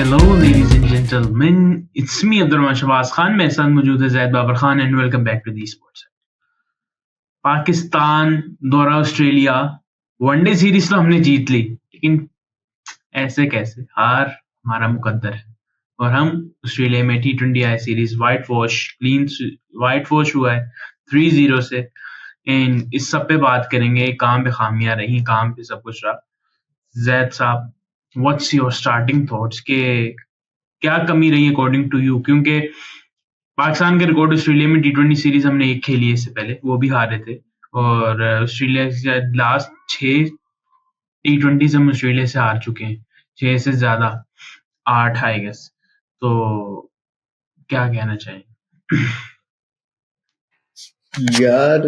Hello, ladies and gentlemen. It's me, Abdurrahman Shahbaz Khan. मेरे साथ मौजूद है Zaid Babar Khan and welcome back to the sports. Pakistan दौरा ऑस्ट्रेलिया वनडे सीरीज तो हमने जीत ली, लेकिन ऐसे कैसे? हार हमारा मुकद्दर है और हम ऑस्ट्रेलिया में T20 आई सीरीज वाइट वॉश हुआ है 3-0 से। एंड इस सब पे बात करेंगे, काम पे खामियां रही, काम पे सब कुछ रहा। जैद साहब, व्हाट्स योर स्टार्टिंग थॉट्स के क्या कमी रही अकॉर्डिंग टू यू? क्योंकि पाकिस्तान के रिकॉर्ड ऑस्ट्रेलिया में T20 सीरीज हमने एक खेली है इससे पहले, वो भी हारे थे। और ऑस्ट्रेलिया से लास्ट 6 T20 हम ऑस्ट्रेलिया से हार चुके हैं, 6 से ज्यादा, 8 आई गेस। तो क्या कहना चाहेंगे? यार,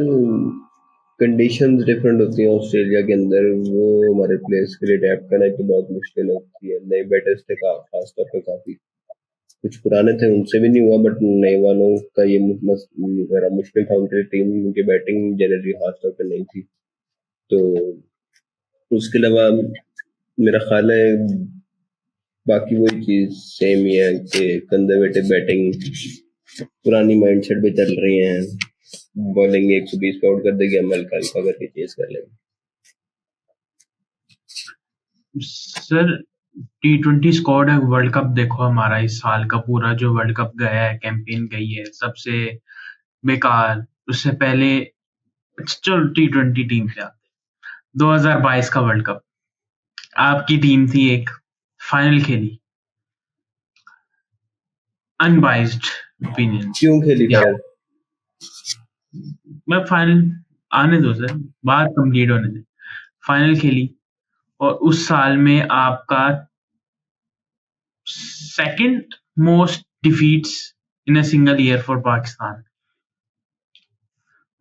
कंडीशंस डिफरेंट होती हैं ऑस्ट्रेलिया के अंदर। वो हमारे प्लेयर्स के लिए अडेप्ट करना तो बहुत मुश्किल होती है। नए बैटर्स थे खासतौर पे, काफी कुछ पुराने थे उनसे भी नहीं हुआ, बट नए वालों का ये बड़ा मुश्किल था उनके लिए। टीम उनकी बैटिंग जनरली खासतौर पे नहीं थी। तो उसके अलावा मेरा ख्याल है बाकी वही चीज सेम ही है कि कंजर्वेटिव बैटिंग, पुरानी माइंडसेट पे चल रही है। बॉलिंग 120 पे आउट कर देगी, हम हल्का हल्का करके चेस कर लेंगे। सर, T20 स्क्वाड है, वर्ल्ड कप देखो हमारा इस साल का पूरा जो वर्ल्ड कप गया है, कैंपेन गई है, सबसे बेकार। उससे पहले चलो T20 टीम पे आते, 2022 का वर्ल्ड कप आपकी टीम थी, एक फाइनल खेली। अनबाइज्ड ओपिनियन क्यों खेली या फाइनल? मैं फाइनल आने दो सर, बात कंप्लीट होने दे। फाइनल खेली और उस साल में आपका second most defeats in a single year for Pakistan.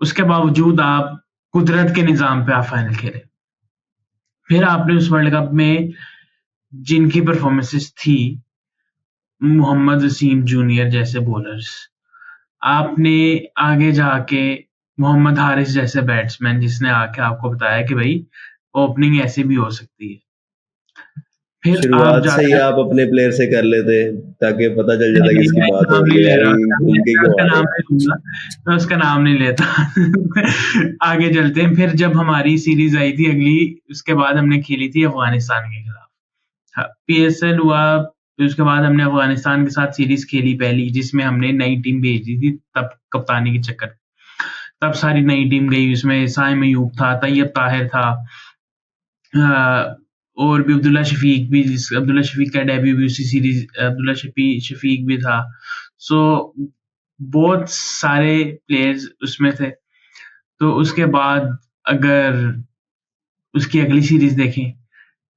उसके बावजूद आप कुदरत के निजाम पे आप फाइनल खेले। फिर आपने उस वर्ल्ड कप में जिनकी परफॉर्मेंसेस थी, मोहम्मद वसीम जूनियर जैसे बॉलर्स, आपने आगे जाके मोहम्मद हारिस जैसे बैट्समैन जिसने आके आपको बताया कि भाई ओपनिंग ऐसे भी हो सकती है। फिर आप शुरुआत से ही जाकर आप अपने प्लेयर से कर लेते ताकि पता चल जाता नहीं, किसकी मैं बात हो नाम नहीं रही ले है। रहा घूम के क्यों उसका आ रहे नाम हैं? नहीं लूंगा, मैं उसका नाम नहीं लेता। आगे चलते हैं। फिर जब हमारी सीरीज आई थी अगली, उसके बाद हमने खेली थी अफगानिस्तान के खिलाफ। हाँ, PSL हुआ। फिर उसके बाद हमने अफगानिस्तान के साथ सीरीज खेली पहली, जिसमें हमने नई टीम भेज दी थी तब कप्तानी के चक्कर। तब सारी नई टीम गई, उसमें साइम अयूब था, तैयब ताहिर था, और भी अब्दुल्ला शफीक का डेब्यू भी उसी सीरीज, अब्दुल्ला शफीक भी था। सो बहुत सारे प्लेयर्स उसमें थे। तो उसके बाद अगर उसकी अगली सीरीज देखें,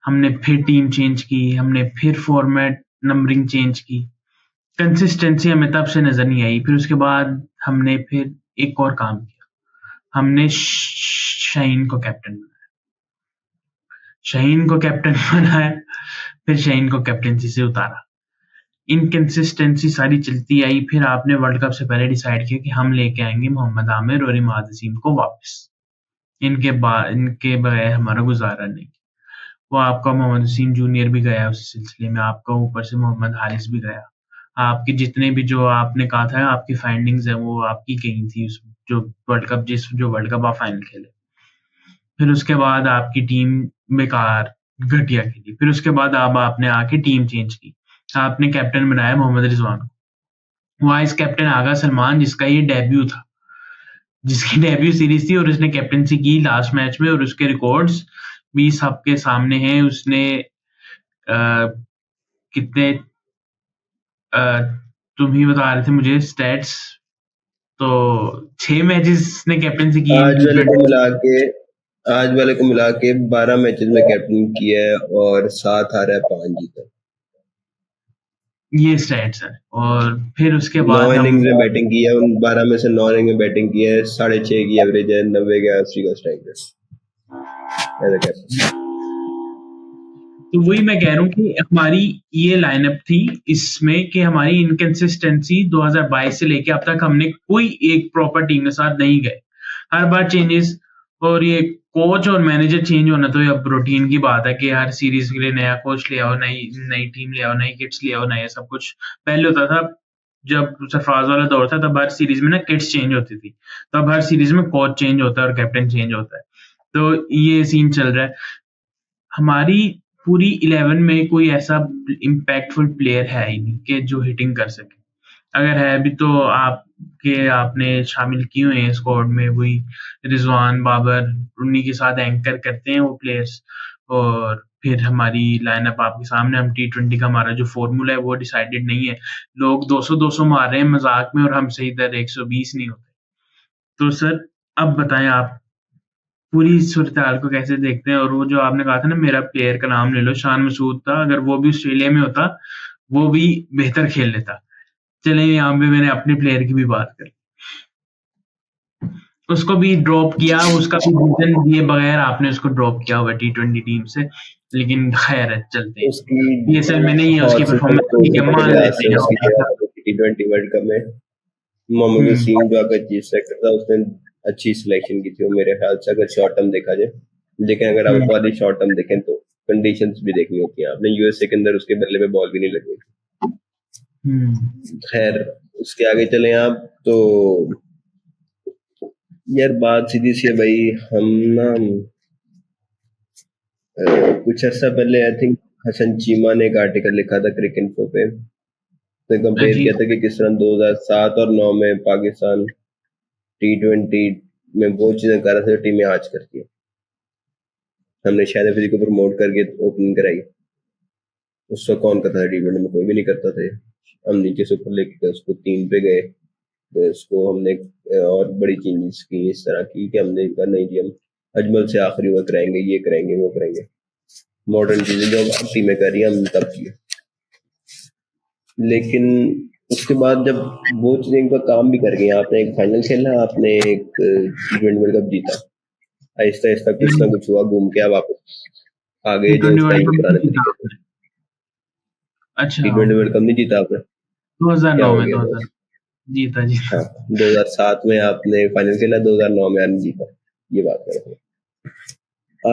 हमने फिर टीम चेंज की, हमने फिर फॉर्मेट नंबरिंग चेंज की। कंसिस्टेंसी हमें तब से नजर नहीं आई। फिर उसके बाद हमने फिर एक और काम किया, हमने शाहीन को कैप्टन बनाया। फिर शाहीन को कैप्टनसी से उतारा। इनकंसिस्टेंसी सारी चलती आई। फिर आपने वर्ल्ड कप से पहले डिसाइड किया कि हम लेके आएंगे मोहम्मद आमिर और इमाद वसीम को वापस। इनके बगैर हमारा गुजारा नहीं। वो आपका मोहम्मद वसीम जूनियर भी गया उस सिलसिले में, आपका ऊपर से मोहम्मद हारिस भी गया। आपके जितने भी जो आपने कहा था आपकी फाइंडिंग्स है वो आपकी कही थी उस जो वर्ल्ड कप आप फाइनल खेले। फिर उसके बाद आपकी टीम बेकार घटिया खेली। फिर उसके बाद अब आपने आके टीम चेंज की, आपने कैप्टन बनाया मोहम्मद रिजवान को। वाइस कैप्टन आगा सलमान, जिसका ये डेब्यू था, जिसकी डेब्यू सीरीज थी और उसने कैप्टनसी की लास्ट मैच में, और उसके रिकॉर्ड्स भी सबके सामने हैं। उसने कितने तुम ही बता रहे थे मुझे स्टैट्स, तो 6 मैचेस ने कैप्टनसी की आज वाले को T20। मिला के 12 मैचेस में कैप्टन किया है और 7 हारा है, 5 जीता। ये स्टैट्स है। और फिर उसके 9 बाद हम इनिंग्स में बैटिंग की है, उन 12 में से 9 इनिंग में बैटिंग की है। 6.5 की एवरेज है, 90 का 80 का strike rate as a captain. तो वही मैं कह रहा हूँ कि हमारी ये लाइनअप थी इसमें कि हमारी इनकंसिस्टेंसी 2022 से लेके अब तक हमने कोई एक प्रॉपर टीम के साथ नहीं गए। हर बार चेंजेस और ये कोच और मैनेजर चेंज होना तो ये अब रूटीन की बात है कि हर सीरीज के लिए नया कोच ले आओ, नई नई टीम ले आओ, नई किट्स ले आओ, नया सब कुछ। पहले होता था जब सरफराज वाला दौर था तब हर सीरीज में ना किट्स चेंज होती थी, तब हर सीरीज में कोच चेंज होता है और कैप्टन चेंज होता है। तो ये सीन चल रहा है। हमारी पूरी 11 में कोई ऐसा इम्पैक्टफुल प्लेयर है ही नहीं कि जो हिटिंग कर सके। अगर है भी तो आपने शामिल किए हुए हैं स्क्वाड में, वही रिजवान, बाबर, उन्हीं के साथ एंकर करते हैं वो प्लेयर्स। और फिर हमारी लाइनअप आपके सामने, हम टी20 का हमारा जो फॉर्मूला है वो डिसाइडेड नहीं है। लोग 200-200 मार रहे हैं मजाक में और हमसे इधर 120 नहीं होते। तो सर अब बताएं आप पूरी सूरत-हाल को कैसे देखते हैं? और वो जो आपने कहा था ना, मेरा प्लेयर का नाम ले लो, शान मसूद था, अगर वो भी ऑस्ट्रेलिया में होता, वो भी बेहतर खेल लेता। चलें यहाँ पे मैंने अपने प्लेयर की भी बात कर, उसको भी ड्रॉप किया, उसका भी रीज़न दिए बगैर आपने उसको ड्रॉप किया हुआ टी20 टीम से, लेकिन खैर है, चलते हैं। उसकी पीएसएल में नहीं है उसकी हौसला परफॉर्मेंस, तो ठीक उसी है, बड़े मान लिहाज लेते से हैं। उसकी जो है टी20 वर्ल्ड कप में मोहम्मद हुँ, वसीम जो अगर चीफ सेलेक्टर था उसने अच्छी सिलेक्शन की थी वो मेरे ख्याल से, अगर शॉर्ट टर्म देखा जाए। लेकिन अगर आप हुँ, वाली शॉर्ट टर्म देखें तो कंडीशंस भी देखनी होती हैं आपने। यूएसए के अंदर उसके बल्ले पे बॉल भी नहीं लगी। हुँ। खैर उसके आगे चले आप तो यार बात सीधी सी है भाई। हम ना कुछ अर्सा पहले आई थिंक हसन चीमा ने एक आर्टिकल लिखा था क्रिक इन्फो पे, उसने कंपेयर जी। किया था कि किस तरह 2007 और 9 में पाकिस्तान टी20 में वो चीजें कर रहा था जो टीमें आज करती है। हमने शायद अफरीदी को प्रमोट करके ओपनिंग कराई, उस वक्त कौन करता था टी20 में? कोई भी नहीं करता था। हम नीचे से ऊपर लेके उसको 3 पे गए, तो इसको हमने और बड़ी चेंजेस की, इस तरह की कि हमने कहा नहीं जी हम अजमल से आखिरी ओवर कराएंगे, ये कराएंगे, वो कराएंगे, मॉडर्न चीजें जो अब टीमें कर रही हैं हमने तब की। लेकिन उसके बाद जब वो चीजें इनका काम भी कर गई, आपने एक फाइनल खेला, आपने एक टी20 वर्ल्ड कप जीता, आहिस्ता आहिस्ता कुछ ना कुछ हुआ, घूम के अब वापस आ गए जो टी20 उस वर्ल्ड टाइम के कप पुराने नहीं जीता तरीके से। आपने? अच्छा, टी20 वर्ल्ड कप नहीं जीता आपने? क्या 2009 हो में, गया? 2000 जीता, हाँ, जीता। 2007 में आपने फाइनल खेला, 2009 में आपने जीता, ये बात कर रहे हैं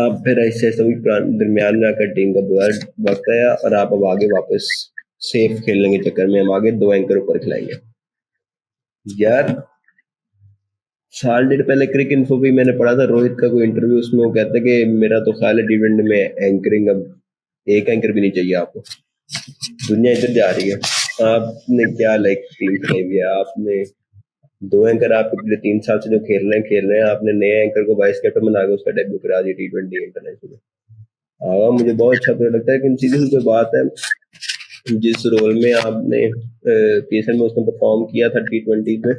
आप। फिर ऐसे ऐसे दरमियान में आकर टीम का दोबारा वक्त आया और आप अब आगे वापस सेफ खेलने के चक्कर में हम आगे 2 एंकर ऊपर खिलाएंगे। यार साल डेढ़ पहले क्रिक इन्फो भी मैंने पढ़ा था रोहित का कोई इंटरव्यू, उसमें वो कहता है कि मेरा तो ख्याल है टी20 में एंकरिंग अब एक एंकर भी नहीं चाहिए आपको, दुनिया इधर जा रही है। आपने क्या लाइक टीम चलाई हुई है, आपने 2 एंकर आप पिछले 3 साल से जो खेल रहे हैं, आपने नए एंकर को वाइस कैप्टन बना के उसका डेब्यू करा दिया टी20 इंटरनेशनल। हाँ मुझे बहुत अच्छा लगता है कि सीधी सी बात है, जिस रोल में आपने पीएसएल में उसने परफॉर्म किया था टी20 में,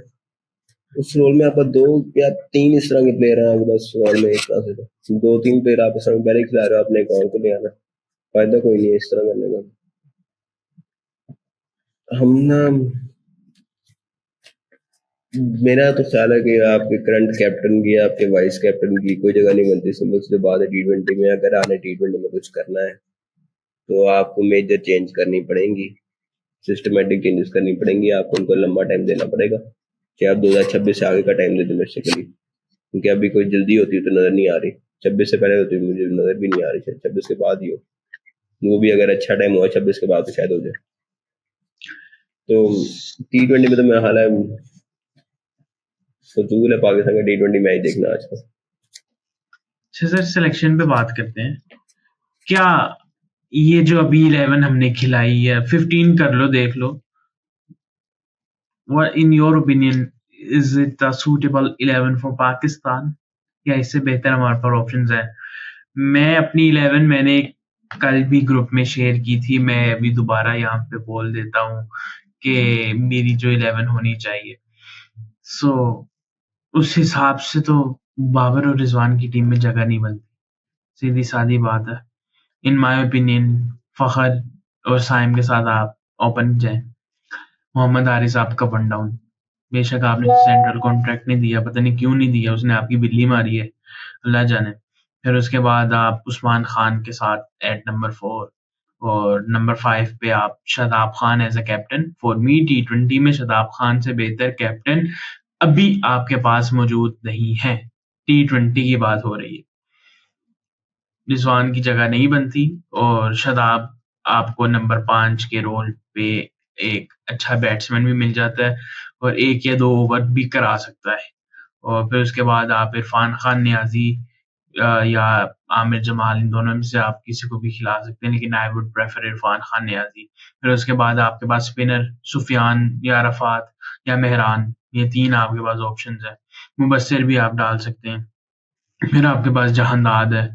उस रोल में आप 2 या 3 इस तरह के प्लेयर हैं आपके पास स्क्वाड में। एक तरह से तो 2-3 प्लेयर आप इस तरह पहले खिला रहे हो, आपने एक और को ले आना, फायदा कोई नहीं है इस तरह करने का। हम ना मेरा तो ख्याल है कि आपके करंट कैप्टन की, आपके वाइस कैप्टन की कोई जगह नहीं बनती। सिंपल सी बात है, टी20 में अगर आने टी20 में कुछ करना है तो आपको मेजर चेंज करनी पड़ेंगी, सिस्टमेटिक चेंजेस करनी पड़ेंगी, आपको उनको लंबा टाइम देना पड़ेगा कि आप 2026 से आगे का टाइम दे दें बेसिकली, क्योंकि अभी कोई जल्दी होती है तो नजर नहीं आ रही, 26 से पहले होती है मुझे नजर भी नहीं आ रही, शायद 26 के बाद ही हो, वो भी अगर अच्छा टाइम हुआ 26 के बाद तो शायद हो जाए। तो टी20 में तो मेरा हाल है फजूल है पाकिस्तान का टी20 मैच देखना आजकल। अच्छा सर, सिलेक्शन पे बात करते हैं। क्या ये जो अभी 11 हमने खिलाई है, 15 कर लो, देख लो, what in your opinion is it a suitable 11 for Pakistan, या इससे बेहतर हमारे पास ऑप्शंस है? मैं अपनी 11 मैंने कल भी ग्रुप में शेयर की थी, मैं अभी दोबारा यहाँ पे बोल देता हूँ कि मेरी जो 11 होनी चाहिए। सो उस हिसाब से तो बाबर और रिजवान की टीम में जगह नहीं बनती, सीधी सादी बात है। इन माय ओपिनियन फखर और साइम के साथ आप ओपन जाएं, मोहम्मद हारिस आपका वन डाउन। बेशक आपने सेंट्रल कॉन्ट्रैक्ट नहीं दिया, पता नहीं क्यों नहीं दिया, उसने आपकी बिल्ली मारी है, अल्लाह जाने। फिर उसके बाद आप उस्मान खान के साथ एट नंबर 4, और नंबर 5 पे आप Shadab Khan as a captain. For me टी20 में शादाब खान से बेहतर कैप्टन अभी आपके पास मौजूद नहीं है। T20 की बात हो रही है। रिजवान की जगह नहीं बनती और शादाब आपको नंबर 5 के रोल पे एक अच्छा बैट्समैन भी मिल जाता है और 1 या 2 ओवर भी करा सकता है। और फिर उसके बाद आप इरफान खान नियाजी या आमिर जमाल, इन दोनों में से आप किसी को भी खिला सकते हैं, लेकिन I would prefer Irfan Khan Niazi. फिर उसके बाद आपके पास स्पिनर सुफियान या रफात या मेहरान, ये 3 आपके पास ऑप्शंस है। मुबस्सिर भी आप डाल सकते हैं। फिर आपके पास जहांदाद है,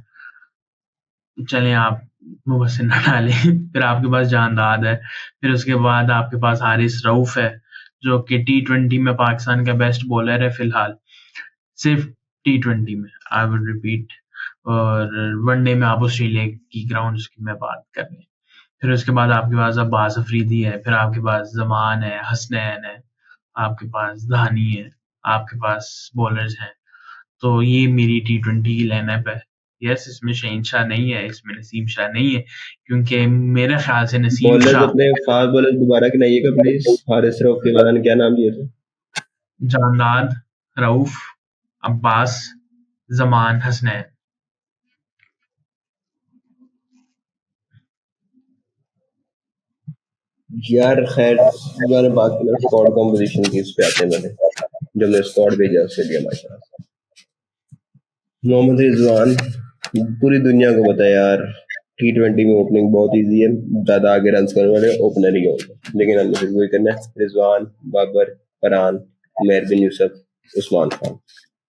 चलें आप मुबस्सिर ना डालें। फिर आपके पास जहांदाद है। फिर उसके बाद आपके पास हारिस रऊफ है, जो कि T20 में पाकिस्तान का बेस्ट बॉलर है फिलहाल, सिर्फ T20 में, आई वुड रिपीट। और वनडे में आप ऑस्ट्रेलिया की ग्राउंड्स की मैं बात कर रहे हैं। फिर उसके बाद आपके पास अब्बास अफरीदी है, फिर आपके पास जमान है, हसनैन है, आपके पास धानी है, आपके पास बॉलर्स हैं। तो ये मेरी T20 की लाइनअप है। यस, इसमें शहीन शाह नहीं है, इसमें नसीम शाह नहीं है, क्योंकि मेरे ख्याल से नसीम बॉलर्स शाह, अपने फास्ट बॉलर दोबारा गिनाइएगा प्लीज। हारिस रऊफ के बाद क्या नाम लिए थे? जानदाद, रऊफ, अब्बास, जमान, हसनैन। यार खैर, मैंने बात की ना स्क्वाड कॉम्पोजिशन की, इस पे आते हैं। मैंने जब मैं स्क्वाड भेजा ऑस्ट्रेलिया माशाल्लाह, मोहम्मद रिजवान, पूरी दुनिया को पता है यार T20 में ओपनिंग बहुत इजी है, ज्यादा आगे रन करने वाले ओपनर ही होंगे, लेकिन हमें सिर्फ वही करना है। रिजवान, बाबर, फरहान, उमर बिन यूसुफ, उस्मान खान,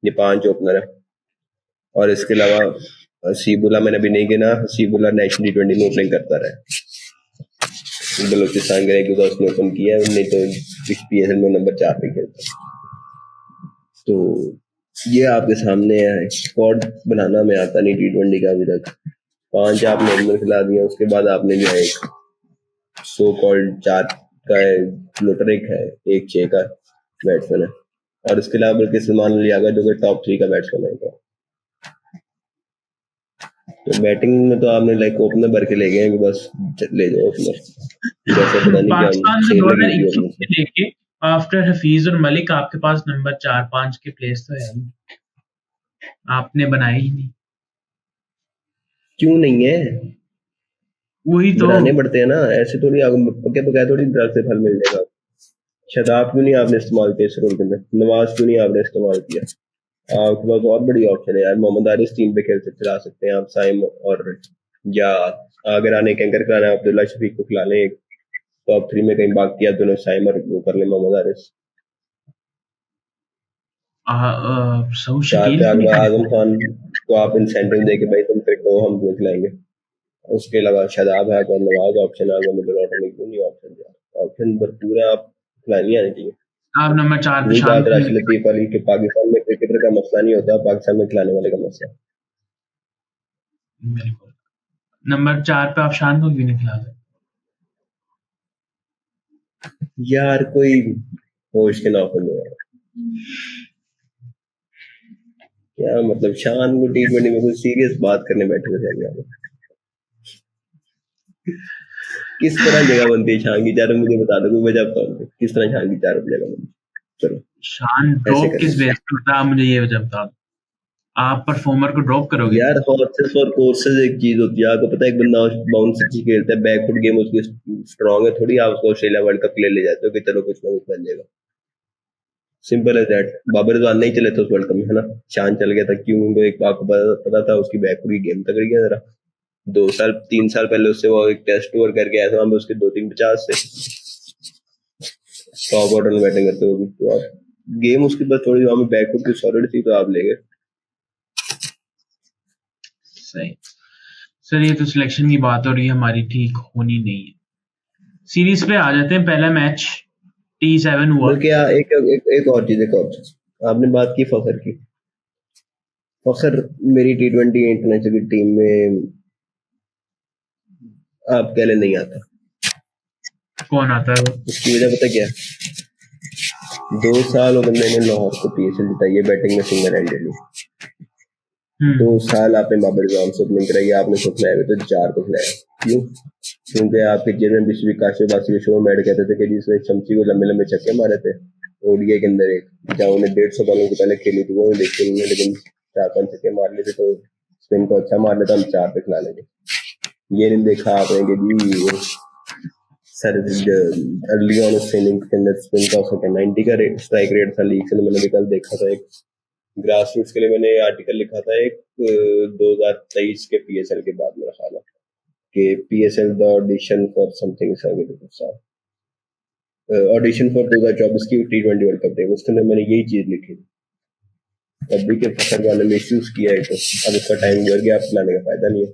ये 5 ओपनर है। और इसके अलावा हसीबुल्ला मैंने अभी नहीं गिना, हसीबुल्ला नेशनल T20 में ओपनिंग करता रहा, बलोचिस्तान के लिए तो उसने ओपन किया है, नहीं तो PSL में नंबर 4 पे खेलता। तो ये आपके सामने है, स्क्वाड बनाना में आता नहीं T20 का अभी तक। 5 आपने नॉर्मल खिला दिया, उसके बाद आपने जो है एक सो कॉल्ड 4 का फ्लोटर एक है, एक 6 का बैट्समैन है, और इसके अलावा बल्कि सलमान अली आगा जो कि टॉप 3 का बैट्समैन है। तो बैटिंग में तो आपने लाइक ओपनर भर के ले गए हैं कि बस ले जाओ ओपनर, जैसे पता नहीं क्या पाकिस्तान में सेल लगी हुई 2021 ओपनर से। से लेके आफ्टर हफीज और मलिक आपके पास नंबर 4-5 के प्लेस तो है ही, आपने बनाए ही नहीं। क्यों नहीं है? वही तो। बनाने पड़ते हैं ना, ऐसे थोड़ी पके पकाए थोड़ी दरख्त से फल मिल जाएगा। शदाब क्यों नहीं आपने इस्तेमाल किया इस रोल के अंदर? नवाज क्यों नहीं आपने इस्तेमाल किया? आपके पास बहुत बड़ी ऑप्शन है यार, मोहम्मद हारिस 3 पे खिला सकते हैं आप, साइम, और या अगर आने कैंकर कराना है अब्दुल्ला शफीक को खिला लें, एक टॉप 3 में कहीं बाग किया दोनों, साइम और वो कर ले मोहम्मद हारिस। सऊद 4 शकील पे को नहीं आजम खरीदा। खान को आप इंसेंटिव दे के भाई तुम फिट हो, हम तुम्हें खिलाएंगे। उसके अलावा शादाब है और नवाज ऑप्शन आ गया, मिडिल ऑर्डर में क्यों नहीं ऑप्शन? यार ऑप्शन भरपूर है, आप खिलानी आनी चाहिए। आप नंबर 4 पे वही शान बात को नहीं राशिद लतीफ वाली कि पाकिस्तान में क्रिकेटर का मसला नहीं होता, पाकिस्तान में खिलाने वाले का मसला है। बिल्कुल। नंबर 4 पे आप शान को क्यों नहीं खिला सकते? यार कोई होश के नाखुन हो यार, क्या मतलब शान को T20 में कुछ सीरियस बात करने बैठे थे यार, किस तरह जगह बनती है शान की 4? मुझे बता दो, कोई वजह बताओ किस तरह शान की 4 जगह बनती? चलो शान ऐसे ड्रॉप किस करेंगे बेस पे होता है, आप मुझे ये वजह बता दो। आप परफॉर्मर को ड्रॉप करोगे यार। क्या? हॉर्सेस और कोर्सेज एक चीज होती है, आपको पता है, एक बंदा बाउंस अच्छी खेलता है, बैकफुट गेम उसकी स्ट्रांग है, थोड़ी आप उसको ऑस्ट्रेलिया वर्ल्ड कप के लिए ले जाते हो कि चलो कुछ ना कुछ बन जाएगा। Simple as that. Babar Rizwan नहीं चले थे उस वर्ल्ड कप में, है ना? शान चल गया था क्यों? उनको एक आपको पता था उसकी बैकफुट की गेम तगड़ गया जरा। 2 साल 3 साल पहले उससे वो एक टेस्ट टूर करके आया था, वहां पे उसके 2-3 50 से टॉप ऑर्डर में बैटिंग करते हुए, तो आप गेम उसकी बस थोड़ी वहां पे बैकफुट की सॉलिड थी तो आप ले गए। सही। सर ये तो सिलेक्शन की बात हो रही है हमारी, ठीक होनी नहीं है। सीरीज पे आ जाते हैं। पहला मैच T7 हुआ। बल्कि एक और चीज, आपने बात की फखर की। फखर मेरी T20 इंटरनेशनल टीम में आप कह ले नहीं आता। कौन आता है वो? उसकी वजह पता क्या है? 2 साल वो बंदे ने लाहौर को PSL जिताई है बैटिंग में सिंगल हैंडेडली। 2 साल आपने बाबर रिजवान से ओपनिंग कराई, आपने उसको खिलाया तो 4 को खिलाया। क्यों? क्योंकि आपके चेयरमैन विश्व काशिफ बासी के शो में ऐड कहते थे कि जिसने शमसी को लंबे लंबे छक्के मारे थे ODI के अंदर, एक जहाँ उन्हें 150 बॉलों को पहले खेली थी वो देखी उन्होंने, लेकिन 4-5 छक्के मार लेते तो स्पिन को अच्छा मार लेता, हम 4 पे खिला लेंगे। ये नहीं देखा आपने कि जी सर अर्ली ऑन इनिंग्स के अंदर स्पिन का उसका 90 का स्ट्राइक रेट था लीग से। मैंने भी कल देखा था, एक ग्रास रूट्स के लिए मैंने आर्टिकल लिखा था एक 2023 के पीएसएल के बाद, मेरा ख्याल है कि PSL the audition for something audition for 2024 की T20 वर्ल्ड कप टीम, उसके अंदर मैंने यही चीज लिखी थी। अभी के फखर वाले ने इश्यूज किया है तो अब उसका टाइम गुजर गया, आप खिलाने का फायदा नहीं है,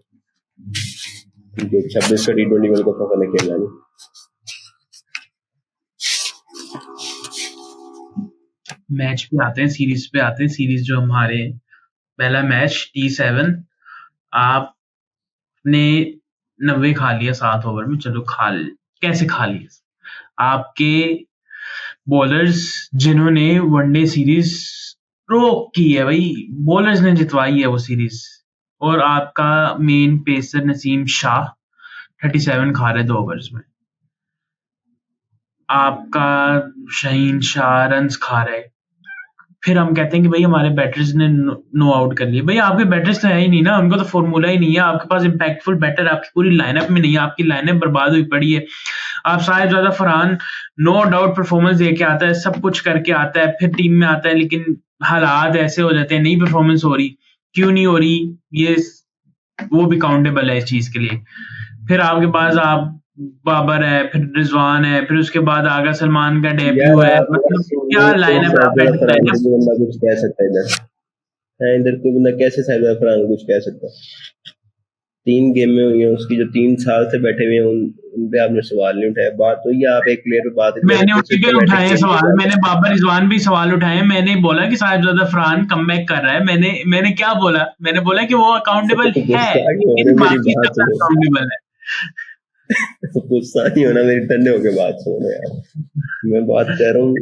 क्योंकि 26 का T20 वर्ल्ड कप फखर ने खेलना नहीं। मैच पे आते हैं, सीरीज पे आते हैं। सीरीज जो हमारे पहला मैच T7, आपने 90 खा लिया 7 ओवर में। चलो कैसे खा लिया? आपके बॉलर्स जिन्होंने वनडे सीरीज रोक की है भाई, बॉलर्स ने जितवाई है वो सीरीज। और आपका मेन पेसर नसीम शाह 37 खा रहे 2 ओवर्स में। आपका शहीन शाह रन्स खा रहे। फिर हम कहते हैं कि भाई हमारे बैटर्स ने नो आउट कर लिए। भाई आपके बैटर्स तो है ही नहीं ना, उनको तो फॉर्मूला ही नहीं है। आपके पास इम्पैक्टफुल बैटर आपकी पूरी लाइनअप में नहीं है, आपकी लाइनअप बर्बाद हुई पड़ी है। आप Sahibzada Farhan no doubt performance दे के आता है, सब कुछ करके आता है, फिर टीम में आता है, लेकिन हालात ऐसे हो जाते हैं, नहीं परफॉर्मेंस हो रही। क्यों नहीं हो रही, ये वो भी काउंटेबल है इस चीज के लिए। फिर आपके पास आप बाबर है, फिर रिजवान है, फिर उसके बाद आगा सलमान का डेब्यू है। मतलब क्या लाइनअप आप बंदा कुछ कह सकता है इधर कोई बंदा कैसे साहिबजादा फरहान कुछ कह सकता? 3 गेम में हुई है उसकी, जो 3 साल से बैठे हुए हैं उन पे आपने सवाल नहीं उठाया। बात तो ये आप एक प्लेयर पे बात मैंने उसी पे उठाए सवाल, मैंने बाबर रिजवान भी सवाल उठाए। मैंने बोला कि साहिबजादा फरहान कमबैक कर रहा है। मैंने क्या बोला? मैंने बोला कि वो अकाउंटेबल है, लेकिन बाकी सब अकाउंटेबल है। गुस्सा नहीं होना, मेरी ठंडे होके बात सुनो यार। मैं बात कर रहा हूँ,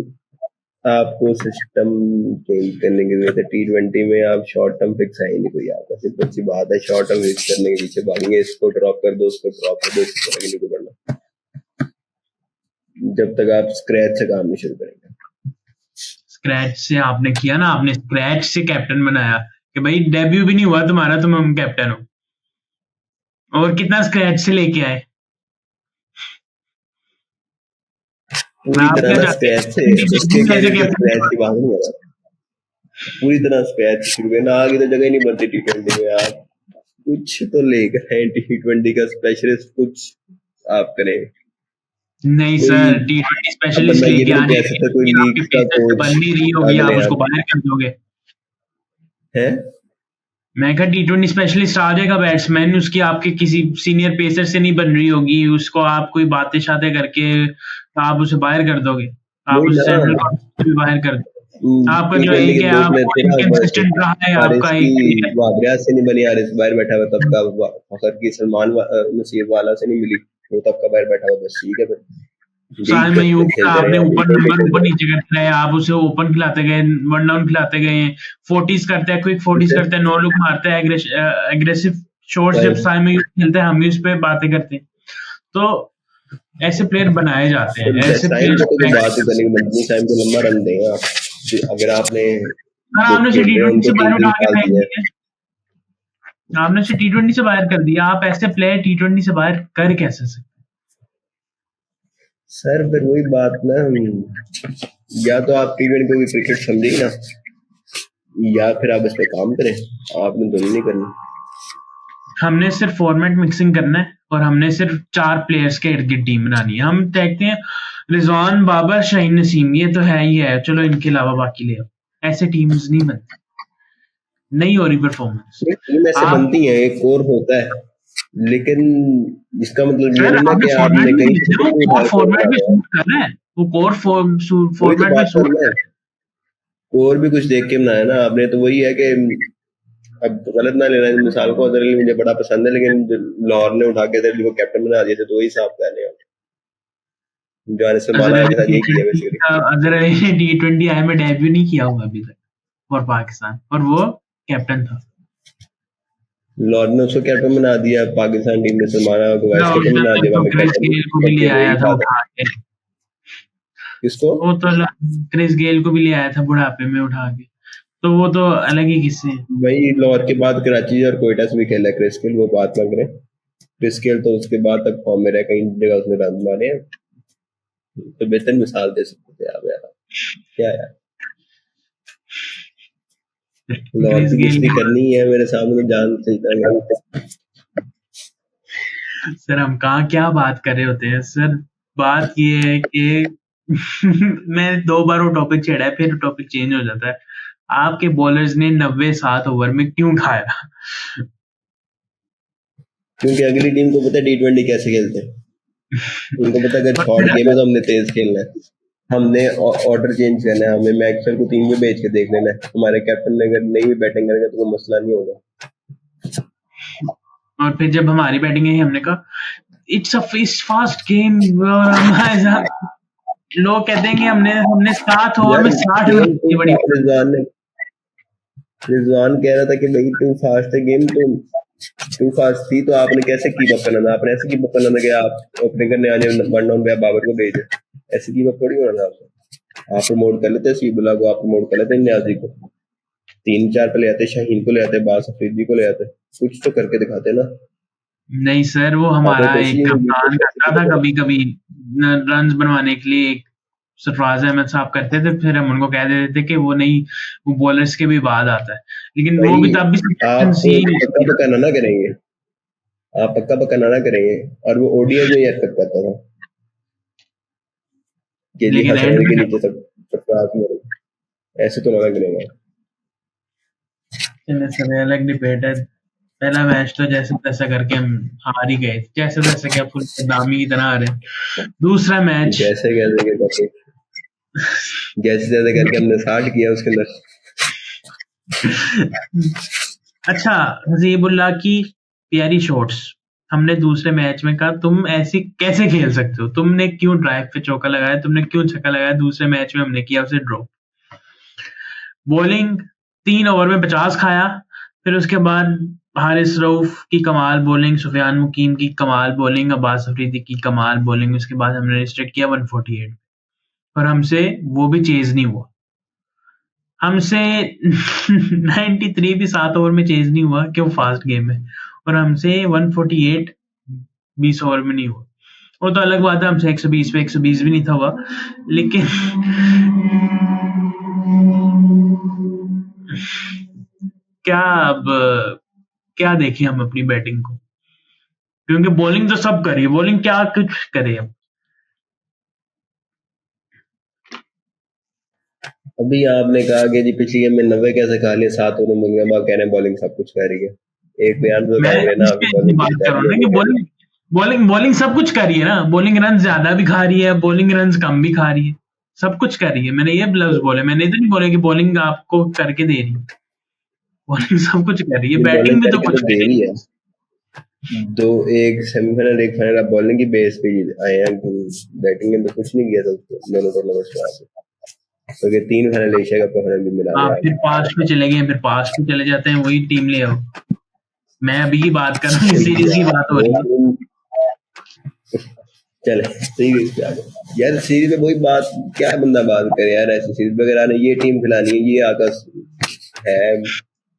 आपको सिस्टम चेंज करने की जरूरत है। T20 में आप शॉर्ट टर्म फिक्स है ही नहीं कोई आपका, सिंपल सी बात है। शॉर्ट टर्म फिक्स करने के पीछे भागेंगे, इसको ड्रॉप कर दो, उसको ड्रॉप कर दो, इसको आगे नहीं बढ़ना जब तक आप स्क्रैच से काम नहीं शुरू करेंगे। स्क्रैच से आपने किया ना, आपने स्क्रैच से कैप्टन बनाया कि भाई डेब्यू भी नहीं हुआ तुम्हारा, तुम कैप्टन हो। और कितना स्क्रैच से लेके आए? पूरी तरह स्क्रैच से, उसके कैरियर स्क्रैच की बात नहीं कर रहा, पूरी तरह स्क्रैच शुरू करना। आगे तो जगह ही नहीं बनती T20 में। आप कुछ तो लेकर है T20 का स्पेशलिस्ट, कुछ आप करें। नहीं सर, T20 स्पेशलिस्ट लेके आने के कोई लीग का कोच बन नहीं रही होगी, आप उसको बाहर कर दोगे हैं? मैं कहा T20 स्पेशलिस्ट आ जाएगा बैट्समैन, उसकी आपके किसी सीनियर पेसर से नहीं बन रही होगी, उसको आप कोई बातें शातें करके आप उसे बाहर कर दोगे, आप उसे सेंट्रल बाहर कर दोगे। आपका जो है कि आप इंकंसिस्टेंट रहा है आपका एक वाबरिया से नहीं बनी यार, इस बाहर बैठा हुआ तब का फखर की सलमान नसीर वाला से नहीं मिली, वो तब का बाहर बैठा हुआ, बस ठीक है। फिर आपने ऊपर नीचे करते रहे, आप उसे ओपन खिलाते गए, वन डाउन खिलाते गए, 40s करते हैं, क्विक 40s करते हैं, नो लुक मारते हैं, एग्रेसिव शॉट्स जब साइम यूज खेलते हैं हम भी उस पर बातें करते हैं। तो ऐसे प्लेयर बनाए जाते हैं, ऐसे प्लेयर बात करने की मजबूरी टाइम को लंबा रन दें आप। अगर आपने T20 से बाहर उठा के फेंक दिया, आपने उसे T20 से बाहर कर दिया, आप ऐसे प्लेयर T20 से बाहर कर कैसे सकते? सर फिर वही बात ना, या तो आप T20 को भी क्रिकेट समझे ना, या फिर आप इस पे काम करें। आपने दोनों नहीं करना। हमने सिर्फ फॉर्मेट मिक्सिंग करना है और हमने सिर्फ 4 प्लेयर्स के इर्द गिर्द टीम बनानी है। हम देखते हैं रिजवान, बाबर, शाहीन नसीम, ये तो है ही है, चलो इनके अलावा बाकी ले आओ। ऐसे टीम्स नहीं बनती, नहीं हो रही परफॉर्मेंस। टीम ऐसे बनती है, एक कोर होता है, लेकिन इसका मतलब ये नहीं कि आपने कहीं फॉर्मेट में सूट करना है, वो कोर फॉर्मेट में सूट करना है। कोर भी कुछ देख के बनाया ना आपने, तो वही है कि अब गलत ना लेना। मिसाल को अदर अली मुझे बड़ा पसंद है, लेकिन लाहौर ने उठा के अदर अली को कैप्टन बना दिया, तो वही साफ कहने अजहर अली ने T20 में डेब्यू नहीं किया हुआ अभी तक फॉर पाकिस्तान, और वो कैप्टन था। लाहौर ने उसको कैप्टन बना दिया, पाकिस्तान टीम ने सलमान को वाइस कैप्टन बना दिया। क्रिस गेल को भी ले आया था उठा के, किसको? वो तो क्रिस गेल को भी ले आया था बुढ़ापे में उठा के। तो वो तो अलग ही किस्से हैं। भाई लाहौर के बाद कराची और कोयटा से भी खेला है क्रिस गेल, वो बात लग रहे हैं। क्रिस गेल तो उसके बाद तक फॉर्म में रहा, कई जगह उसने रन मारे हैं, तो बेहतर मिसाल दे सकते थे आप यार। क्या यार, लाहौर क्रिस की गेल कुश्ती करनी है मेरे सामने, जान चलता है। सर हम कहाँ क्या बात कर रहे होते हैं सर। बात ये है कि मैं 2 बार वो टॉपिक छेड़ा है, फिर टॉपिक चेंज हो जाता है। आपके बॉलर्स ने 97 ओवर में क्यों खाया? क्योंकि अगली टीम को पता है T20 कैसे खेलते हैं। उनको पता है अगर और शॉर्ट फिर गेम है तो हमने तेज खेलना है, हमने ऑर्डर चेंज करना है, हमें मैक्सवेल को टीम में भेज के देख लेना है, हमारे कैप्टन ने अगर नहीं भी बैटिंग करेगा तो कोई मसला नहीं होगा। और फिर जब हमारी बैटिंग आई हमने कहा इट्स अ फास्ट गेम, और हमारे साथ लोग कहते हैं कि हमने हमने 7 ओवर यार में 60 रन गेम की बड़ी। रिजवान कह रहा था कि भाई टू फास्ट है गेम, तो टू फास्ट थी तो आपने कैसे कीप अप करना था, आपने ऐसे कीप अप करना था कि आप ओपनिंग करने आने 1 डाउन पे आप बाबर को भेजे, ऐसे कीप अप थोड़ी होना था आपको। आप प्रमोट कर लेते सीबुला को, आप प्रमोट कर लेते न्याजी को, 3-4 पे ले आते, शाहीन को ले आते, बास अफरीदी को ले आते, कुछ तो करके दिखाते ना। नहीं सर, वो आपने हमारा कोशिश एक ही नहीं की कप्तान तो करता कैसे था करें। कभी कभी रन बनवाने के लिए। एक सरफराज अहमद साहब करते थे, फिर हम उनको कह देते थे कि वो नहीं, वो बॉलर्स के भी बाद आता है, लेकिन वो भाई भी तब भी आप कैप्टनसी पक्का पक्का ना करेंगे, आप पक्का पक्का ना करेंगे, और वो ओडीआई में ही हरकत करता था कि जी लेकिन एंड हथौड़े में के नीचे सब सरफराज में, ऐसे तो ना करेगा। चलिए सर, ये अलग डिबेट है। पहला मैच तो जैसे तैसा करके हम हार ही गए, जैसे तैसे क्या फुल बदनामी की तरह हारे। दूसरा मैच, जैसे कैसे करके, जैसे जैसे करके हमने 60 किया उसके अंदर। अच्छा, हजीबुल्लाह की प्यारी शॉट्स। हमने दूसरे मैच में कहा तुम ऐसी कैसे खेल सकते हो, तुमने क्यों ड्राइव पे चौका लगाया, तुमने क्यों छक्का लगाया। दूसरे मैच में हमने किया उसे ड्रॉप। बॉलिंग 3 ओवर में 50 खाया। फिर उसके बाद हारिस रऊफ की कमाल बॉलिंग, सुफियान मुकीम की कमाल बॉलिंग, अब्बास अफरीदी की कमाल बॉलिंग। उसके बाद हमने रिस्ट्रिक्ट किया 148, और हमसे वो भी चेज नहीं हुआ। हमसे 93 भी 7 ओवर में चेज नहीं हुआ, क्यों, फास्ट गेम है। और हमसे 148 20 ओवर में नहीं हुआ। वो तो अलग बात है, हमसे 120 पे 120 भी नहीं था हुआ, लेकिन क्या अब क्या देखें हम अपनी बैटिंग को, क्योंकि बॉलिंग तो सब करी है, बॉलिंग क्या कुछ करे अब। अभी आपने कहा कि जी पिछली गेम में 90 कैसे खा लिए, 7 ओवर में आप कह रहे हैं बॉलिंग सब कुछ कर रही है। एक बयान तो मैं कांग लेना, आपकी इसकी बॉलिंग बात किसी कर टाइप रहा की हूँ ना होनी कि चाहिए। बॉलिंग बॉलिंग बॉलिंग सब कुछ कर रही है ना, बॉलिंग रन ज्यादा भी खा रही है, बॉलिंग रन कम भी खा रही है, सब कुछ कर रही है। मैंने ये लफ्ज बोले, मैंने तो नहीं बोला कि बॉलिंग आपको करके दे रही है। बॉलिंग सब कुछ कर रही है, ये बॉलिंग बैटिंग भी तो करके कुछ तो कर दे रही रही है। है। दो, एक सेमीफाइनल एक फाइनल आप बॉलिंग की बेस पे आए हैं, बैटिंग में तो कुछ नहीं किया था उसको दोनों टूर्नामेंट्स में आके। तो ये 3 फाइनल एशिया कप का फाइनल भी मिला आप दिया फिर पास्ट में चले गए, फिर पास्ट में चले जाते हैं, वही टीम ले आओ। मैं अभी की बात कर रहा हूँ, आपने। सीरीज की बात हो वो रही है। टीम, चले सीरीज पे आ गए यार, सीरीज में वही बात, क्या बंदा बात करे यार, ऐसी सीरीज वगैरह आने, ये टीम खिलानी है, ये आकाश है।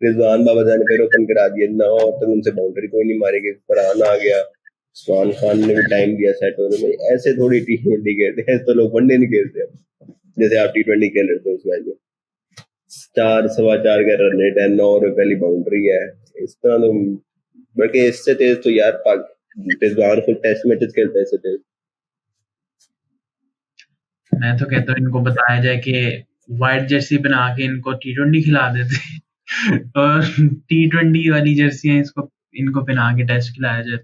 रिजवान बाबा ने फिर ओपन करा दिया, 9 ओवर तक उनसे बाउंड्री कोई नहीं मारेगी, फरहान आ गया, उस्मान खान ने भी टाइम दिया सेट होने में। ऐसे थोड़ी T20 खेलते हैं, तो लोग वनडे नहीं खेलते अब, जैसे आप T20 खेल रहे थे उस मैच में, 4 सवा 4 का रन रेट है, 9 ओवर पहली बाउंड्री है, इस तरह तो। बल्कि इससे तेज तो यार पाक रिजवान खुद टेस्ट मैचेस खेलता है इससे तेज। मैं तो कहता हूँ इनको बताया जाए कि व्हाइट जर्सी बना के इनको T20 खिला देते और T20 वाली जर्सियां इसको इनको पहना के टेस्ट खिलाया जाए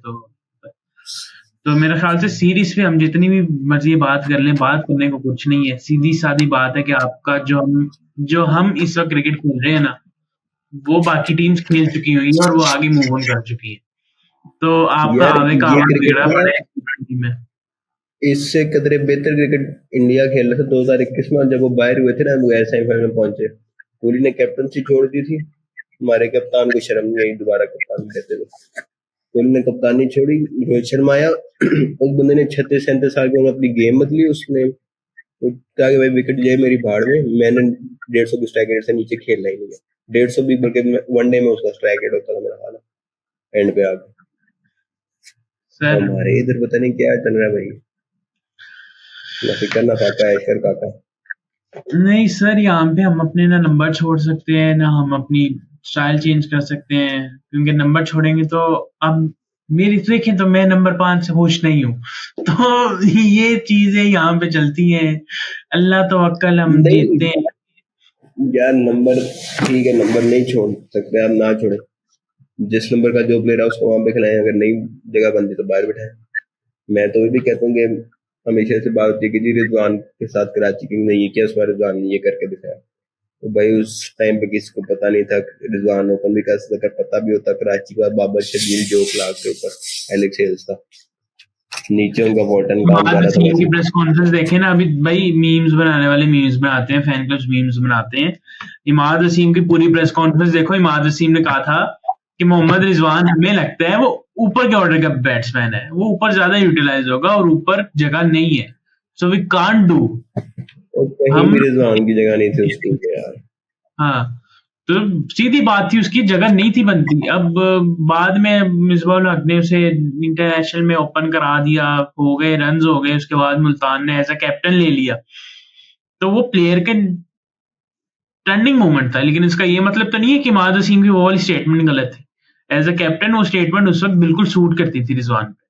तो मेरे ख्याल से सीरीज पे हम जितनी भी मर्जी बात कर लें, बात करने को कुछ नहीं है। सीधी सादी बात है कि आपका जो हम इस वक्त क्रिकेट खेल रहे हैं ना, वो बाकी टीम्स खेल चुकी हुई है और वो आगे मूव ऑन कर चुकी है। तो आपका यार आवे का ये आवा क्रिकेट बिगड़ा ना, पड़ा है T20 में। इससे कदरे बेहतर क्रिकेट इंडिया खेल रहा था 2021 में, जब वो बाहर हुए थे ना, वो ऐसे सेमीफाइनल में पहुंचे, कोहली ने कैप्टनसी छोड़ दी थी, हमारे कप्तान को शर्म नहीं आई दोबारा कप्तान कहते हुए, कोहली ने कप्तानी छोड़ी, रोहित शर्मा आया। उस बंदे ने 36-37 साल की उम्र अपनी गेम बदली, उसने तो क्या कि भाई विकेट जाए मेरी भाड़ में, मैंने 150 की स्ट्राइक रेट से नीचे खेलना ही नहीं है। 150 भी, बल्कि वनडे में उसका स्ट्राइक रेट होता था मेरा हाल एंड पे आके। सर हमारे इधर पता नहीं क्या चल रहा है भाई, ना फिकर ना फाका ऐशर काका। नहीं सर, यहाँ पे हम अपने ना नंबर छोड़ सकते हैं ना हम अपनी स्टाइल चेंज कर सकते हैं, क्योंकि नंबर छोड़ेंगे तो अब मेरी तो देखें तो मैं नंबर 5 से खुश नहीं हूँ। तो ये चीजें यहाँ पे चलती हैं। अल्लाह तो अक्ल, हम नहीं जीतते हैं। यार, नंबर ठीक है, नंबर नहीं छोड़ सकते, आप ना छोड़े। जिस नंबर का जो प्लेयर है उसको वहां पे खिलाएं, अगर नई जगह बनती तो बाहर बिठाएं। मैं तो ये भी कहता हूँ कि हमेशा से बात होती है कि जी रिजवान के साथ कराची किंग ने ये किया, उस बार रिजवान ने ये करके दिखाया। तो भाई उस टाइम पे किसी को पता नहीं था रिजवान ओपन भी कर सकता, अगर पता भी होता कराची का बाबर शबीर जोक लाख के ऊपर एलेक्स हेल्स था, नीचे उनका वॉर्टन काम इमाद कर रहा था वसीम की वैसे। प्रेस कॉन्फ्रेंस देखे ना अभी भाई, मीम्स बनाने वाले मीम्स बनाते हैं, फैन क्लब्स मीम्स बनाते हैं। इमाद वसीम की पूरी प्रेस कॉन्फ्रेंस देखो, इमाद वसीम ने कहा था कि मोहम्मद रिजवान हमें लगता है वो ऊपर के ऑर्डर का बैट्समैन है, वो ऊपर ज्यादा यूटिलाइज होगा और ऊपर जगह नहीं है, सो वी कांट डू। और कहीं हम भी रिजवान की जगह नहीं थी उस टीम में यार। हाँ, तो सीधी बात थी, उसकी जगह नहीं थी बनती। अब बाद में मिसबाह हक ने उसे इंटरनेशनल में ओपन करा दिया, हो गए रन्स हो गए, उसके बाद मुल्तान ने ऐसा कैप्टन ले लिया, तो वो प्लेयर के टर्निंग मोमेंट था। लेकिन इसका ये मतलब तो नहीं है कि इमाद वसीम की वो वाली स्टेटमेंट गलत थी। एज अ कैप्टन वो स्टेटमेंट उस वक्त बिल्कुल सूट करती थी रिजवान पे,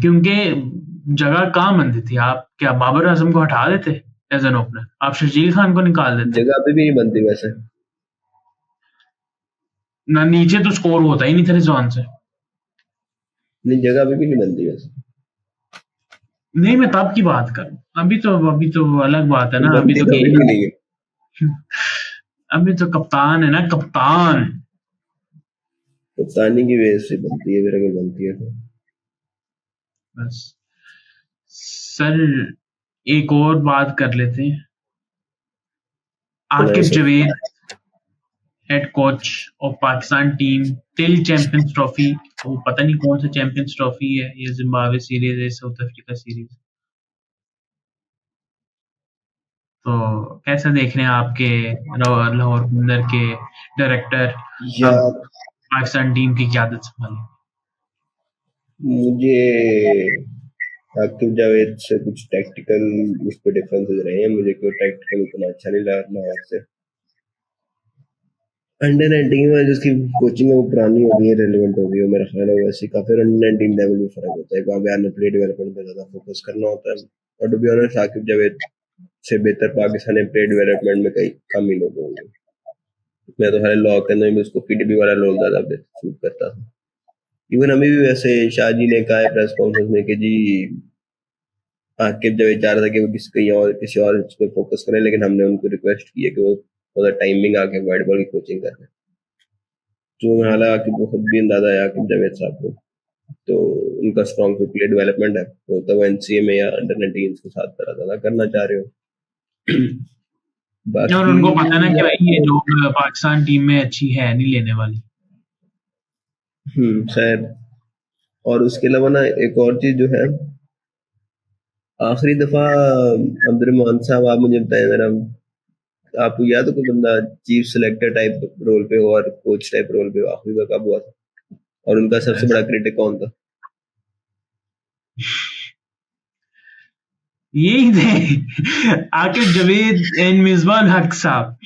क्योंकि जगह कहाँ बनती थी। आप क्या बाबर आजम को हटा देते एज एन ओपनर, आप शर्जील खान को निकाल देते, जगह पे भी नहीं बनती वैसे। ना नीचे तो स्कोर होता ही नहीं था रिजवान से। नहीं, जगह पे भी नहीं बनती वैसे। नहीं, मैं तब की बात करूँ, अभी तो अलग बात है तो ना, अभी बनती तो तो अभी भी नहीं है। अभी तो कप्तान है ना, कप्तान। कप्तानी की वजह से बनती है, फिर अगर बनती है तो। बस सर, एक और बात कर लेते हैं। सुनाए Aqib sir. Javed, head coach of Pakistan team till champions trophy, वो पता नहीं कौन सा चैंपियंस ट्रॉफी है, ये जिम्बाब्वे सीरीज है, साउथ अफ्रीका सीरीज। तो कैसा देख रहे हैं आपके लाहौर बंदर के डायरेक्टर अब यार पाकिस्तान टीम की क्यादत संभालें? मुझे आकिब जावेद से कुछ टैक्टिकल उस पर डिफरेंसेस रहे हैं, मुझे कोई टैक्टिकल उतना अच्छा नहीं लगा लाहौर से। अंडर 19 में जिसकी कोचिंग है वो पुरानी हो गई है, रेलिवेंट हो गई है मेरा ख्याल है। वैसे काफी अंडर 19 लेवल में फर्क होता है, वहाँ पे आपने प्ले डेवलपमेंट पे ज्यादा फोकस करना होता है। और to be honest Aqib Javed से बेहतर पाकिस्तानी प्ले डेवलपमेंट में कई कम ही लोग होंगे। मैं तो हर लॉ के अंदर में उसको पीडीपी वाला रोल ज्यादा सूट करता था। इवन अभी भी वैसे शाहजी ने कहा है प्रेस कॉन्फ्रेंस में कि जी आकिब जावेद चाह रहा था कि वो किसी और इस पे फोकस करें, लेकिन हमने उनको रिक्वेस्ट की है कि वो थोड़ा टाइमिंग आके वाइट बॉल की कोचिंग करें। जो हालांकि वो खुद भी अंदाजा है आकिब जावेद साहब को, तो उनका स्ट्रॉन्ग फुट प्ले डेवलपमेंट है, तो वो एनसीए में या अंडर 19 के साथ तरह ज्यादा करना चाह रहे हो। और बाकी उनको पता है ना कि यार, भाई ये जॉब पाकिस्तान टीम में अच्छी है नहीं लेने वाली। शायद। और उसके अलावा ना एक और चीज जो है, आखिरी दफा अब्दुलरहमान साहब आप मुझे बताएं जरा, आपको याद है कोई बंदा चीफ सिलेक्टर टाइप रोल पे हो और कोच टाइप रोल पे हो, आखिरी बार कब हुआ था? और उनका सबसे बड़ा क्रिटिक कौन था? यही थे आकिब जावेद एंड मिसबाह हक साहब।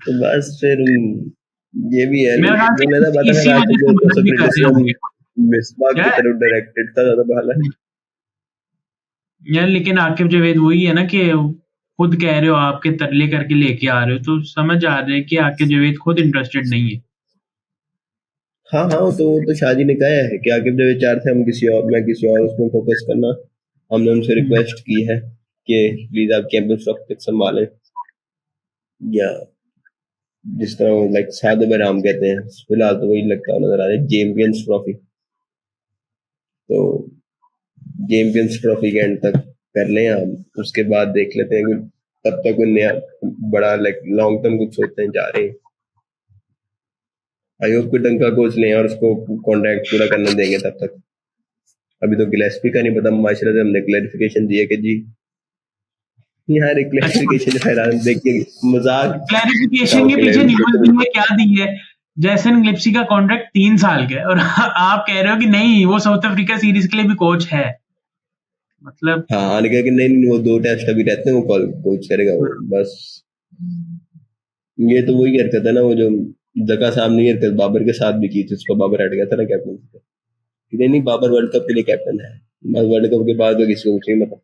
तो बस फिर ये भी है, मेरे ख्याल वो से लगा बात इसी है वजह आकिब से जो थोड़ा सा मदद भी कर रहे क्रिटिसिज्म होंगे मिसबाह की यार। तरफ डायरेक्टेड था ज्यादा बहाल है। यार लेकिन आकिब जावेद वही है ना कि खुद कह रहे हो, आपके तरले करके लेके आ रहे हो, तो समझ आ रहा है कि आकिब जावेद खुद इंटरेस्टेड नहीं है। हाँ हाँ, तो शाहजी ने कहा है कि आकिब जब चार थे, हम किसी और, मैं किसी और उसमें फोकस करना, हमने उनसे हम्म। रिक्वेस्ट की है कि प्लीज आप कैंपस स्टॉक तक संभालें, या जिस तरह लाइक साद बराम कहते हैं, फिलहाल तो वही लगता है नजर आ रहा है चैंपियंस ट्रॉफी। तो चैंपियंस ट्रॉफी के एंड तक कर लें हम, उसके बाद देख लेते हैं कि तब तक कोई नया बड़ा लाइक लॉन्ग टर्म कुछ सोचते हैं जा रहे हैं। आई होप कोई ढंग का कोच लें और उसको कॉन्ट्रैक्ट पूरा करने देंगे तब तक। अभी तो गिलेस्पी का नहीं पता, माशाल्लाह से हमने क्लैरिफिकेशन दिया कि जी यार एक अच्छा, क्लैरिफिकेशन हैरान देखिए, मजाक था क्लैरिफिकेशन वो के पीछे न्यूज़ दी क्लैरिफिकेशन। है, क्या दी है? जैसन ग्लिप्सी का कॉन्ट्रैक्ट 3 साल का है और आप कह रहे हो कि नहीं, वो साउथ अफ्रीका सीरीज़ के लिए भी कोच है। मतलब हाँ, आने का कि नहीं नहीं, वो 2 टेस्ट अभी रहते हैं, वो कॉल कोच करेगा वो बस। ये तो वही हरकत है ना, वो जो जका साहब ने ये हरकत बाबर के साथ भी की थी, उसको बाबर हट गया था ना कैप्टन से। नहीं नहीं, बाबर वर्ल्ड कप के लिए कैप्टन है, बस वर्ल्ड कप के बाद तो किसी को कुछ नहीं पता।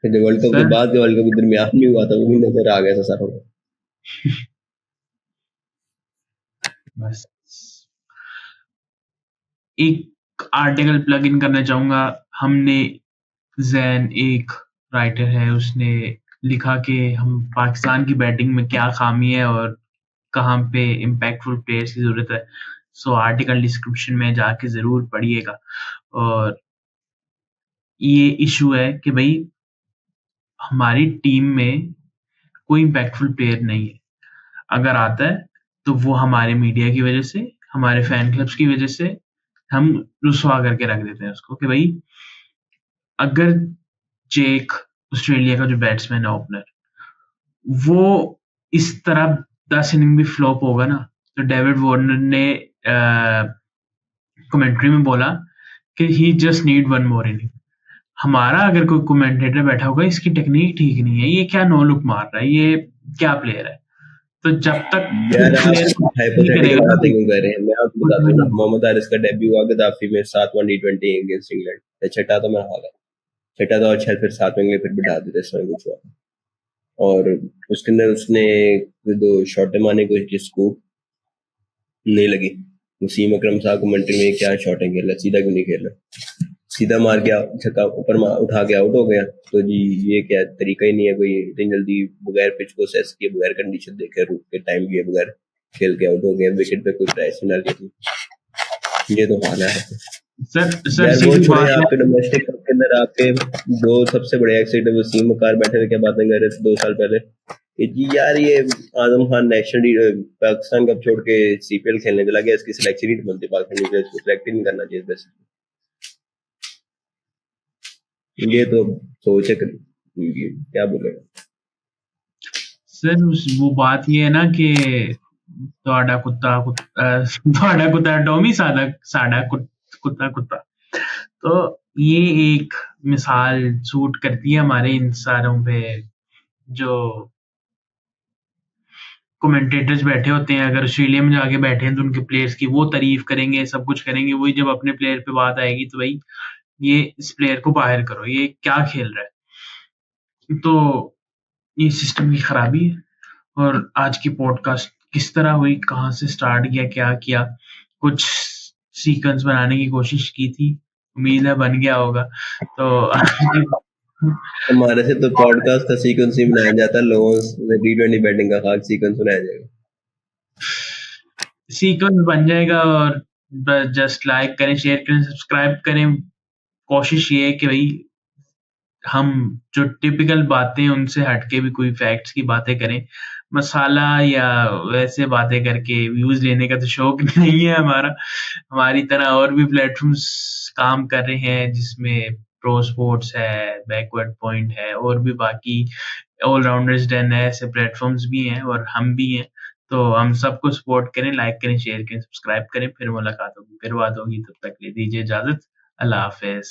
फिर जो वर्ल्ड कप के सर बाद जो वर्ल्ड कप के दरमियान में हुआ था वो भी नजर आ गया था सारा। बस एक आर्टिकल प्लग इन करना चाहूँगा। हमने ज़ैन एक राइटर है, उसने लिखा कि हम पाकिस्तान की बैटिंग में क्या ख़ामी है और कहाँ पे इम्पैक्टफुल प्लेयर्स की ज़रूरत है। सो आर्टिकल डिस्क्रिप्शन में जाके ज़रूर पढ़िएगा। और ये इश्यू है कि भई हमारी टीम में कोई इम्पैक्टफुल प्लेयर नहीं है। अगर आता है तो वो हमारे मीडिया की वजह से, हमारे फैन क्लब्स की वजह से हम रुसवा करके रख देते हैं उसको कि भाई अगर जेक ऑस्ट्रेलिया का जो बैट्समैन है ओपनर, वो इस तरह 10 इनिंग भी फ्लॉप होगा ना, तो डेविड वार्नर ने कमेंट्री में बोला कि he just need one more inning. हमारा अगर कोई कमेंटेटर बैठा होगा, इसकी टेक्निक ठीक नहीं है, ये क्या नो लुक मार रहा है, ये क्या प्लेयर है। तो जब तक यार आप प्लेयर नहीं हाइपोथेटिकल करेगा ना बातें तो क्यों कर रहे हैं, मैं आपको कुछ बताता भी हूँ ना, नहीं। मोहम्मद हारिस का डेब्यू हुआ गद्दाफी में 7 वन टी20 अगेंस्ट इंग्लैंड, छठा तो मैं हारा, छठा था और शायद फिर 7वें फिर बिठा देते इस तरह कुछ हुआ। और उसके अंदर उसने 2 शॉटें मारने की कोशिश की, स्कूप नहीं लगी। वसीम अकरम साहब कमेंट्री में क्या शॉटें खेल रहा, सीधा क्यों नहीं खेल रहा, सीधा मार गया, छक्का ऊपर उठा के आउट हो गया। तो जी ये क्या तरीका ही नहीं है, कोई इतनी जल्दी बगैर पिच को सेस किए, बगैर कंडीशन देखे, रुक के टाइम लिए बगैर खेल के आउट हो गया, विकेट पे कोई प्राइस ना ली। ये तो हाल है। सर यार वो सीधी छोड़े, बात है। आपके डोमेस्टिक कप के अंदर आपके 2 सबसे बड़े एक्सीडेंट वसीम अकार बैठे थे, क्या बातें कर रहे थे 2 साल पहले। जी यार ये आजम खान नेशनल पाकिस्तान कप छोड़ के सीपीएल खेलने चला गया, इसकी सिलेक्शन ही नहीं बनती पाकिस्तान, इसको सिलेक्ट ही नहीं करना चाहिए बस। ये तो सोच है क्या बोलेगा। सर वो बात ये है ना कि ਤੁਹਾਡਾ कुत्ता ਤੁਹਾਡਾ कुत्ता टॉमी साडा कुत्ता कुत्ता। तो ये एक मिसाल सूट करती है हमारे इन सारों पे, जो कमेंटेटर्स बैठे होते हैं, अगर ऑस्ट्रेलिया में जाके बैठे हैं तो उनके प्लेयर्स की वो तारीफ करेंगे, सब कुछ करेंगे, वही जब अपने प्लेयर पे बात आएगी तो भाई ये इस प्लेयर को बाहर करो, ये क्या खेल रहा है। तो ये सिस्टम की खराबी है। और आज की पॉडकास्ट किस तरह हुई, कहाँ से स्टार्ट किया, क्या किया, कुछ सीक्वेंस बनाने की कोशिश की थी, उम्मीद है बन गया होगा। तो आज की हमारे से तो पॉडकास्ट का सीक्वेंस ही बनाया जाता है, लोगों से टी20 बैटिंग का खास सीक्वेंस बनाया जाएगा। सीक्वेंस बन जाएगा। और जस्ट लाइक करें, शेयर करें, सब्सक्राइब करें। कोशिश ये है कि भाई हम जो टिपिकल बातें उनसे हटके भी कोई फैक्ट्स की बातें करें। मसाला या वैसे बातें करके व्यूज लेने का तो शौक नहीं है हमारा। हमारी तरह और भी प्लेटफॉर्म्स काम कर रहे हैं, जिसमें प्रो स्पोर्ट्स है, बैकवर्ड पॉइंट है, और भी बाकी ऑलराउंडर्स डन है, ऐसे प्लेटफॉर्म्स भी हैं और हम भी हैं। तो हम सबको सपोर्ट करें, लाइक करें, शेयर करें, सब्सक्राइब करें। फिर मुलाकात होगी, फिर बात होगी, तब तक ले दीजिए इजाजत। अल्लाह हाफिज।